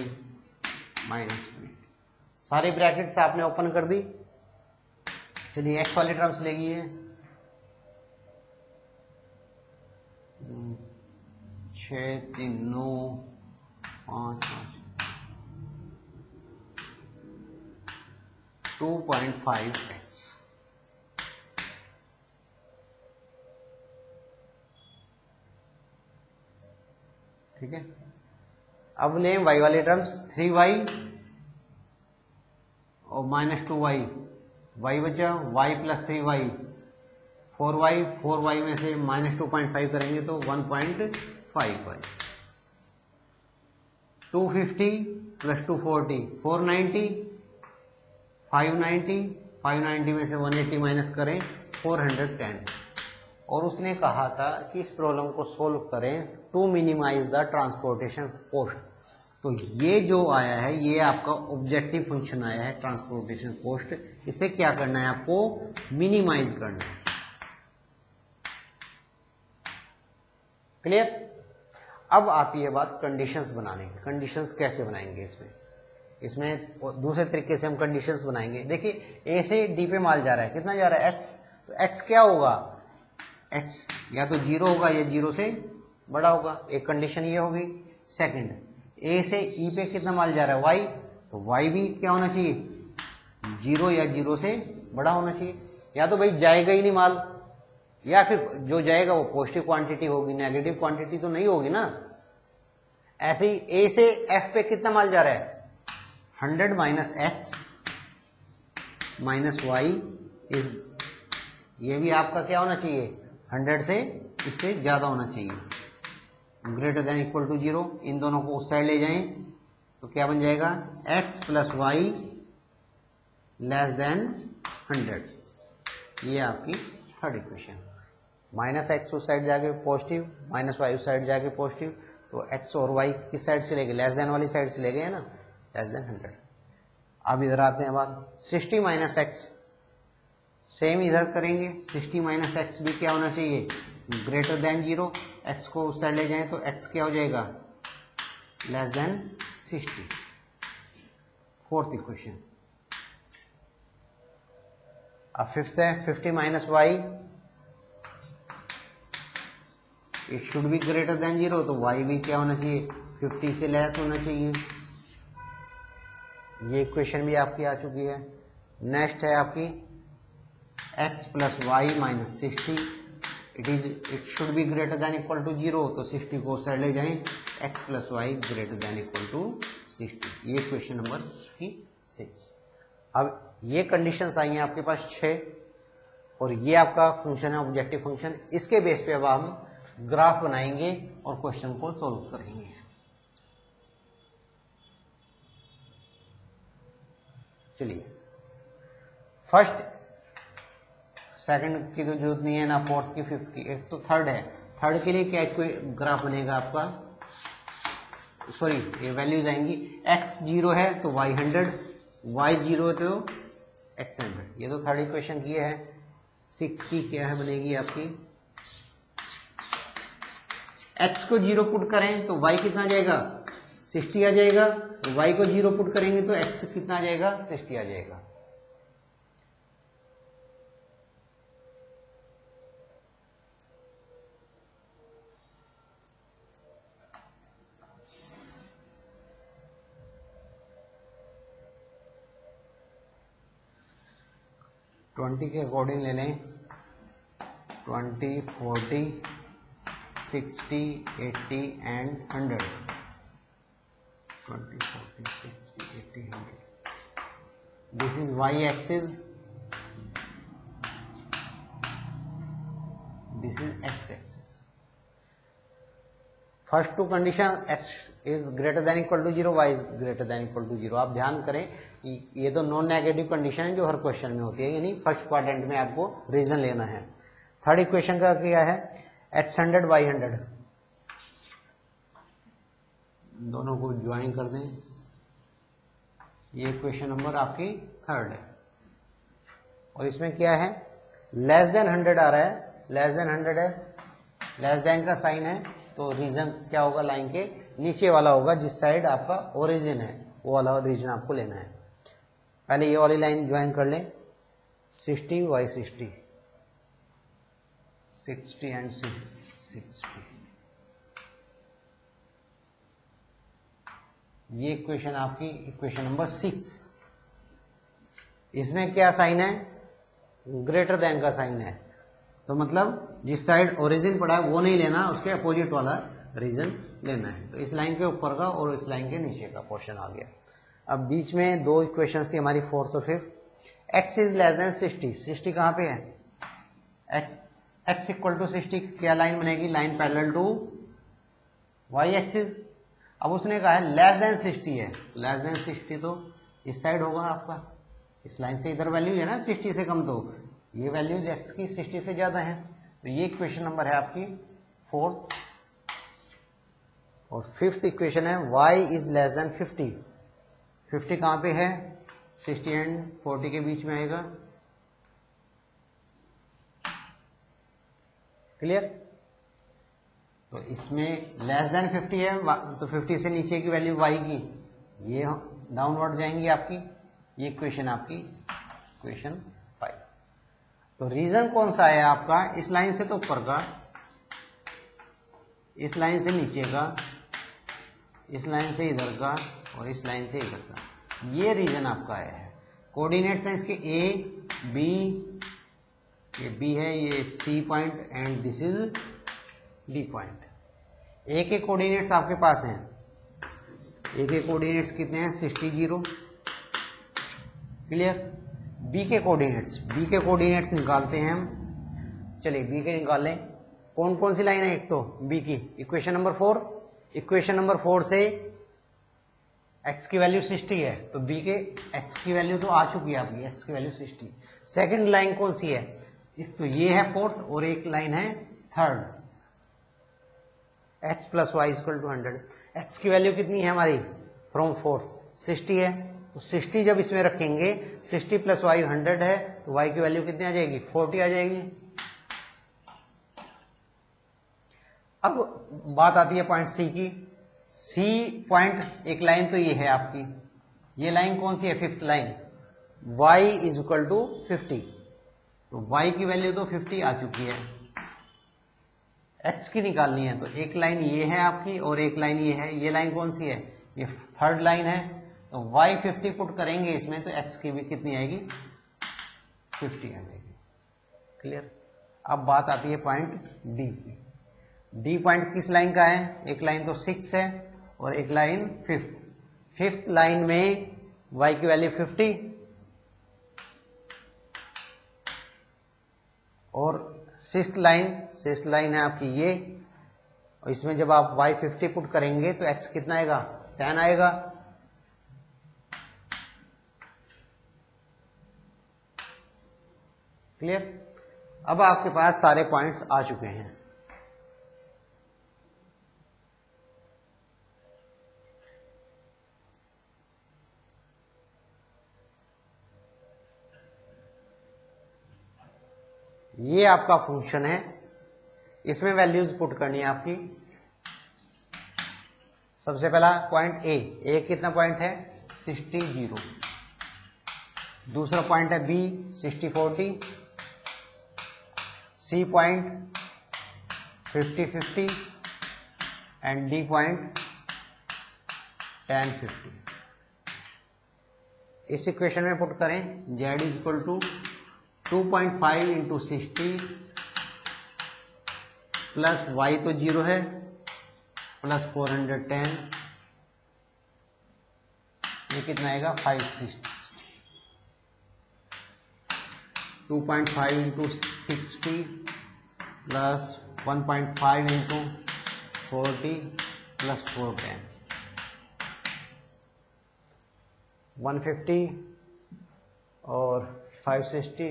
minus 20। सारे ब्रैकेट्स आपने ओपन कर दी। चलिए x वाली टर्म्स लेगी है, 6 3 9 5 2.5x। ठीक है, अब लें y वाली टर्म्स, 3y और माइनस 2y, y बचा y प्लस 3y, 4y में से माइनस 2.5 करेंगे तो 1.5y, 250 प्लस 240 490, 590 में से 180 माइनस करें 410। और उसने कहा था कि इस प्रॉब्लम को सोल्व करें to minimise the transportation cost. तो ये जो आया है, ये आपका ऑब्जेक्टिव फंक्शन आया है ट्रांसपोर्टेशन कॉस्ट। इसे क्या करना है? आपको मिनिमाइज करना है। क्लियर? अब आती है बात कंडीशंस बनाने की। कंडीशंस कैसे बनाएंगे इसमें? इसमें दूसरे तरीके से हम कंडीशंस बनाएंगे। देखिए ए से डी पे माल जा रहा है, कितना जा रहा है एक्स, तो एक्स क्या होगा, एक्स या तो 0 होगा या 0 से बड़ा होगा, एक कंडीशन ये होगी। सेकंड, ए से ई पे कितना माल जा रहा है वाई, तो वाई भी क्या होना चाहिए 0 या 0 से बड़ा होना चाहिए। या तो भाई जाएगा ही नहीं माल, या फिर जो जाएगा वो पॉजिटिव क्वांटिटी होगी, नेगेटिव क्वांटिटी तो नहीं होगी ना। ऐसे ही ए से एफ पे कितना माल जा रहा है 100 minus X minus Y is, ये भी आपका क्या होना चाहिए 100 से इससे ज्यादा होना चाहिए, ग्रेटर देन इक्वल टू 0। इन दोनों को उस साइड ले जाएं तो क्या बन जाएगा x plus Y less than 100। ये आपकी थर्ड इक्वेशन। माइनस एक्स उस साइड जाके पॉजिटिव, माइनस वाई उस साइड जाके पॉजिटिव, तो x और y किस साइड चले गए, लेस देन वाली साइड चले गए ना, लेस देन 100। अब इधर आते हैं बात 60 माइनस एक्स, सेम इधर करेंगे, 60 माइनस एक्स भी क्या होना चाहिए ग्रेटर देन 0। x को उस साइड ले जाएं तो x क्या हो जाएगा लेस देन 60। Fourth equation. अब फिफ्थ है 50 minus Y, it should be greater than 0, तो y भी क्या होना चाहिए 50 से लेस होना चाहिए। ये इक्वेशन भी आपकी आ चुकी है। नेक्स्ट है आपकी x plus Y minus 60, it should be greater than equal to 0, तो 60 को साइड ले जाएं, x plus Y greater than equal to 60। ये इक्वेशन नंबर 6। अब ये कंडीशंस आई हैं आपके पास 6, और ये आपका फंक्शन है ऑब्जेक्टिव फंक्शन। इसके बेस पे अब हम ग्राफ बनाएंगे और क्वेश्चन को सॉल्व करेंगे। चलिए, फर्स्ट सेकंड की तो जरूरत नहीं है ना, फोर्थ की, फिफ्थ की, एक तो थर्ड है। थर्ड के लिए क्या कोई ग्राफ बनेगा आपका, सॉरी ये वैल्यूज आएंगी, x 0 है तो y 100, y 0 है तो x 100। ये तो थर्ड इक्वेशन की है। 6 की क्या है बनेगी आपकी, x को 0 पुट करें तो y कितना आ जाएगा 60 आ जाएगा, y को 0 पुट करेंगे तो x कितना आ जाएगा 60 आ जाएगा। ट्वेंटी के अकॉर्डिंग ले लें, 20, 40, 60, 80 and 100। 20, 40, 60, 80, 100। This is y axis, this is x axis. First two condition x is greater than equal to 0, y is greater than equal to 0। आप ध्यान करें ये तो नॉन नेगेटिव कंडीशन है जो हर क्वेश्चन में होती है, यानी फर्स्ट क्वाड्रेंट में आपको रीजन लेना है। थर्ड इक्वेशन का क्या है x 100 y 100, दोनों को ज्वाइन कर दें, ये इक्वेशन नंबर आपकी थर्ड है। और इसमें क्या है लेस देन 100 आ रहा है, लेस देन 100 है, लेस देन का साइन है, तो रीजन क्या होगा लाइन के नीचे वाला होगा, जिस साइड आपका ओरिजिन है वो वाला रीजन आपको लेना है। पहले ये वाली लाइन ज्वाइन कर लें, 60 y 60, 60 एंड 60। ये इक्वेशन आपकी इक्वेशन नंबर 6। इसमें क्या साइन है ग्रेटर देन का साइन है, तो मतलब जिस साइड ओरिजिन पड़ा है वो नहीं लेना, उसके अपोजिट वाला रीजन लेना है। तो इस लाइन के ऊपर का और इस लाइन के नीचे का पोर्शन आ गया। अब बीच में दो इक्वेशंस थी हमारी, फोर्थ और fifth. x is less than 60, 60 कहां पे है, x इक्वल टू 60, क्या लाइन बनेगी, line parallel to y axis. अब उसने कहा है लेस देन 60 है, लेस देन 60 तो इस साइड होगा आपका, इस लाइन से इधर वैल्यू है ना 60 से कम, तो ये वैल्यूज x की 60 से ज्यादा है। तो ये इक्वेशन नंबर है आपकी फोर्थ। और फिफ्थ इक्वेशन है y इज लेस देन 50, 50 कहां पे है 60 एंड 40 के बीच में आएगा, क्लियर। तो इसमें लेस देन 50 है तो 50 से नीचे की वैल्यू y की, ये डाउनवर्ड जाएंगी आपकी, ये इक्वेशन आपकी इक्वेशन 5। तो रीजन कौन सा है आपका, इस लाइन से तो ऊपर का, इस लाइन से नीचे का, इस लाइन से इधर का और इस लाइन से इधर का, ये रीजन आपका आया है। कोऑर्डिनेट्स हैं इसके ए बी, ये बी है, ये C point and this is D point. A के कोऑर्डिनेट्स आपके पास हैं, ए के कोऑर्डिनेट्स कितने हैं 60 0, क्लियर। बी के कोऑर्डिनेट्स निकालते हैं हम, चलिए बी के निकाल लें। कौन कौन सी लाइन है, एक तो बी की इक्वेशन नंबर 4, इक्वेशन नंबर 4 से x की वैल्यू 60 है, तो b के x की वैल्यू तो आ चुकी है आपकी, x की वैल्यू 60। सेकंड लाइन कौन सी है, एक तो ये है फोर्थ और एक लाइन है third, x plus Y equal to 100। x की वैल्यू कितनी है हमारी फ्रॉम फोर्थ 60 है, तो 60 जब इसमें रखेंगे 60 प्लस वाई 100 है, तो y की वैल्यू कितनी आ जाएगी 40 आ जाएगी। अब बात आती है पॉइंट सी की। सी पॉइंट एक लाइन तो ये है आपकी, ये लाइन कौन सी है, fifth line, y is equal to 50, तो y की वैल्यू तो 50 आ चुकी है। x की निकालनी है, तो एक लाइन ये है आपकी और एक लाइन ये है, ये लाइन कौन सी है, ये थर्ड लाइन है, तो y 50 पुट करेंगे इसमें, तो x की भी कितनी आएगी 50 आ जाएगी, क्लियर। अब बात आती है पॉइंट डी की। डी पॉइंट किस लाइन का है, एक लाइन तो 6 है और एक लाइन फिफ्थ लाइन में y की वैल्यू 50 और सिक्स्थ लाइन है आपकी ये, और इसमें जब आप y 50 पुट करेंगे तो x कितना आएगा 10 आएगा। क्लियर। अब आपके पास सारे पॉइंट्स आ चुके हैं। ये आपका फंक्शन है, इसमें वैल्यूज पुट करनी है आपकी। सबसे पहला पॉइंट ए कितना पॉइंट है 60 0, दूसरा पॉइंट है B 60 40, C point 50 50 and D point 10 50। इस इक्वेशन में पुट करें, z is equal to 2.5 into 60 plus y तो 0 है प्लस 410, ये कितना आएगा 560। 2.5 इंटू 60 प्लस 1.5 इंटू 40 प्लस 410, 150 और 560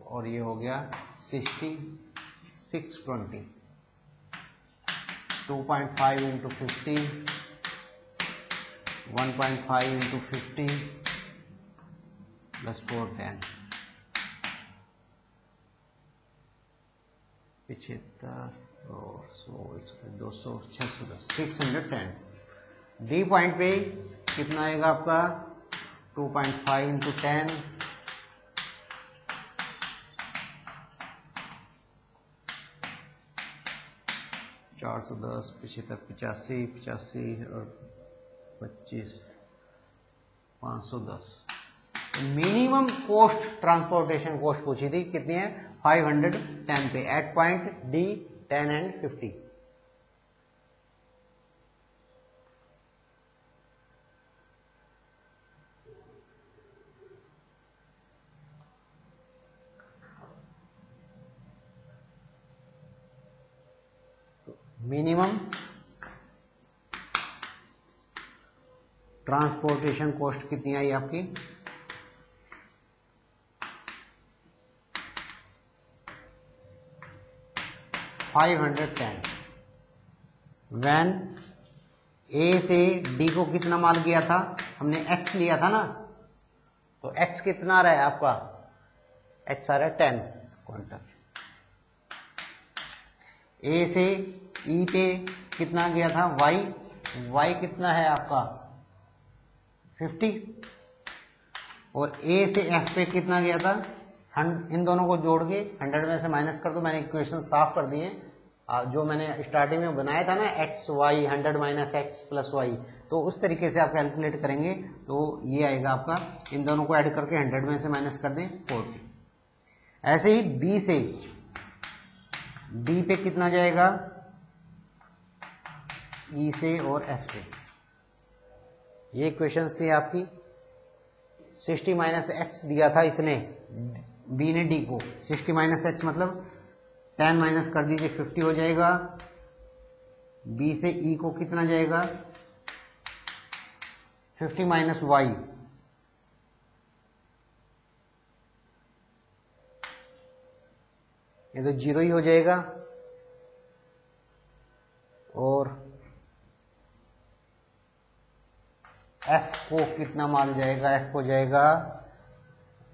और ये हो गया 60 620। 2.5 इंटू 50, 1.5 इंटू 50 प्लस 410, 75 और 100 200 610 610। डी पॉइंट पे कितना आएगा आपका 2.5 इंटू 10 410 75 85 और 25 510। मिनिमम कॉस्ट ट्रांसपोर्टेशन कॉस्ट पूछी थी, कितनी है 510 पे at point D 10 and 50। Minimum transportation cost कितनी आई आपकी 510। व्हेन ए से डी को कितना माल गया था, हमने x लिया था ना, तो x कितना आ रहा है आपका, x आ रहा है 10 क्विंटल। ए से ई पे कितना गया था y कितना है आपका 50 और ए से एफ पे कितना गया था, इन दोनों को जोड़ के 100 में से माइनस कर दो। मैंने इक्वेशन साफ कर दिए, जो मैंने स्टार्टिंग में बनाया था ना X Y 100 minus X plus Y, तो उस तरीके से आप कैलकुलेट करेंगे तो ये आएगा आपका, इन दोनों को ऐड करके 100 में से माइनस कर दें 40। ऐसे ही बी से डी पे कितना जाएगा, ई से और एफ से। ये इक्वेशंस थी आपकी। 60 माइनस एक्स दिया था इसने, बी ने डी को। 60 माइनस एक्स मतलब 10 माइनस कर दीजिए 50 हो जाएगा। बी से ई को कितना जाएगा, 50 माइनस वाई, ये तो 0 ही हो जाएगा। और एफ को कितना मान जाएगा, एफ को जाएगा,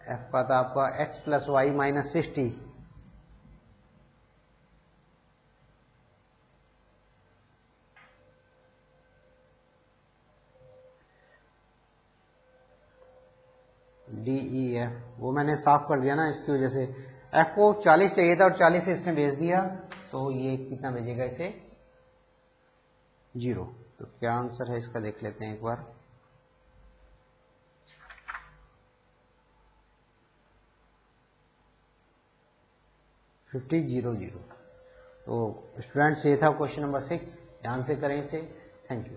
एफ का था आपका X plus Y minus 60। D E F वो मैंने साफ कर दिया ना, इसकी वजह से। एफ को 40 चाहिए था और 40 से इसने भेज दिया, तो ये कितना भेजेगा इसे, 0। तो क्या आंसर है इसका देख लेते हैं एक बार। फिफ्टी 0 0। तो स्टूडेंट्स ये था क्वेश्चन नंबर 6, ध्यान से करें इसे। Thank you.